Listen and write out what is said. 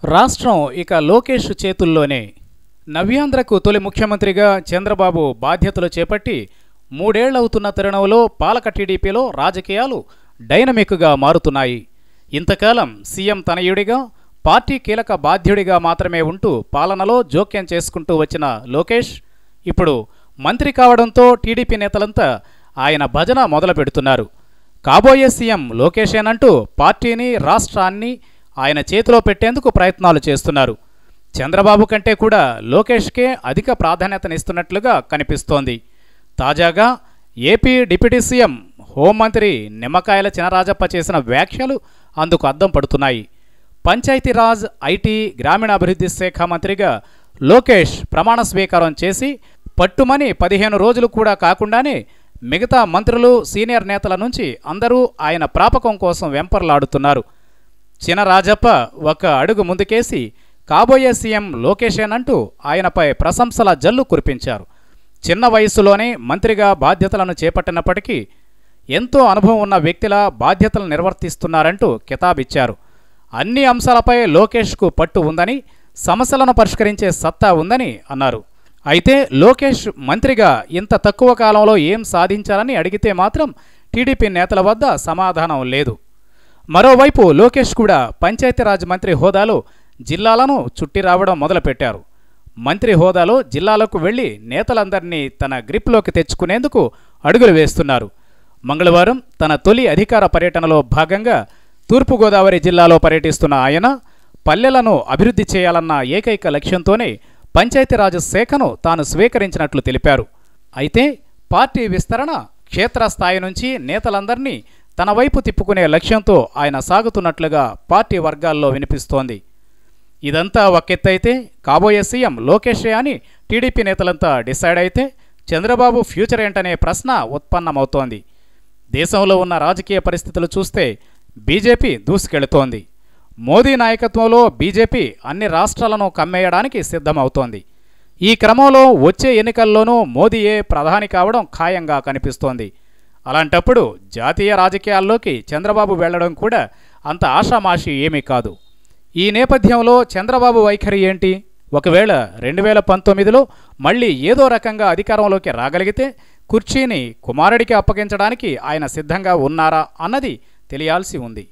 రాష్ట్రం ఇక లోకేష్ చేతుల్లోనే. నవ్యాంధ్రకు తొలి ముఖ్యమంత్రిగా చంద్రబాబు బాధ్యతలు చేపట్టి మూడేళ్లవుతున్న తరుణంలో పాలక టీడీపీలో రాజకీయాలు డైనమిక్గా మారుతున్నాయి. ఇంతకాలం సీఎం తనయుడిగా, పార్టీ కీలక బాధ్యుడిగా మాత్రమే ఉంటూ పాలనలో జోక్యం చేసుకుంటూ వచ్చిన లోకేష్ ఇప్పుడు మంత్రి కావడంతో టీడీపీ నేతలంతా ఆయన భజన మొదలు పెడుతున్నారు. కాబోయే సీఎం లోకేషేనంటూ పార్టీని, రాష్ట్రాన్ని ఆయన చేతిలో పెట్టేందుకు ప్రయత్నాలు చేస్తున్నారు. చంద్రబాబు కంటే కూడా లోకేష్కే అధిక ప్రాధాన్యతనిస్తున్నట్లుగా కనిపిస్తోంది. తాజాగా ఏపీ డిప్యూటీ సీఎం, హోంమంత్రి నిమ్మకాయల చినరాజప్ప చేసిన వ్యాఖ్యలు అందుకు అద్దం పడుతున్నాయి. పంచాయతీరాజ్, ఐటీ, గ్రామీణాభివృద్ధి శాఖ మంత్రిగా లోకేష్ ప్రమాణ స్వీకారం చేసి పట్టుమని 15 రోజులు కూడా కాకుండానే మిగతా మంత్రులు, సీనియర్ నేతల నుంచి అందరూ ఆయన ప్రాపకం కోసం వెంపర్లాడుతున్నారు. చినరాజప్ప ఒక అడుగు ముందుకేసి కాబోయే సీఎం లోకేషేనంటూ ఆయనపై ప్రశంసల జల్లు కురిపించారు. చిన్న వయస్సులోనే మంత్రిగా బాధ్యతలను చేపట్టినప్పటికీ ఎంతో అనుభవం ఉన్న వ్యక్తిలా బాధ్యతలు నిర్వర్తిస్తున్నారంటూ కితాబిచ్చారు. అన్ని అంశాలపై లోకేష్కు పట్టు ఉందని, సమస్యలను పరిష్కరించే సత్తా ఉందని అన్నారు. అయితే లోకేష్ మంత్రిగా ఇంత తక్కువ కాలంలో ఏం సాధించాలని అడిగితే మాత్రం టీడీపీ నేతల వద్ద సమాధానం లేదు. మరోవైపు లోకేష్ కూడా పంచాయతీరాజ్ మంత్రి హోదాలో జిల్లాలను చుట్టి రావడం మొదలుపెట్టారు. మంత్రి హోదాలో జిల్లాలకు వెళ్లి నేతలందరినీ తన గ్రిప్లోకి తెచ్చుకునేందుకు అడుగులు వేస్తున్నారు. మంగళవారం తన తొలి అధికార పర్యటనలో భాగంగా తూర్పుగోదావరి జిల్లాలో పర్యటిస్తున్న ఆయన పల్లెలను అభివృద్ధి చేయాలన్న ఏకైక లక్ష్యంతోనే పంచాయతీరాజ్ శాఖను తాను స్వీకరించినట్లు తెలిపారు. అయితే పార్టీ విస్తరణ, క్షేత్రస్థాయి నుంచి నేతలందరినీ తన వైపు తిప్పుకునే లక్ష్యంతో ఆయన సాగుతున్నట్లుగా పార్టీ వర్గాల్లో వినిపిస్తోంది. ఇదంతా ఒకెత్తైతే కాబోయే సీఎం లోకేషే అని టీడీపీ నేతలంతా డిసైడ్ అయితే చంద్రబాబు ఫ్యూచర్ ఏంటనే ప్రశ్న ఉత్పన్నమవుతోంది. దేశంలో ఉన్న రాజకీయ పరిస్థితులు చూస్తే బీజేపీ దూసుకెళుతోంది. మోదీ నాయకత్వంలో బీజేపీ అన్ని రాష్ట్రాలను కమ్మేయడానికి సిద్ధమవుతోంది. ఈ క్రమంలో వచ్చే ఎన్నికల్లోనూ మోదీయే ప్రధాని కావడం ఖాయంగా కనిపిస్తోంది. అలాంటప్పుడు జాతీయ రాజకీయాల్లోకి చంద్రబాబు వెళ్లడం కూడా అంత ఆషామాషి ఏమీ కాదు. ఈ నేపథ్యంలో చంద్రబాబు వైఖరి ఏంటి? ఒకవేళ 2019లో మళ్లీ ఏదో రకంగా అధికారంలోకి రాగలిగితే కుర్చీని కుమారుడికి అప్పగించడానికి ఆయన సిద్ధంగా ఉన్నారా అన్నది తెలియాల్సి ఉంది.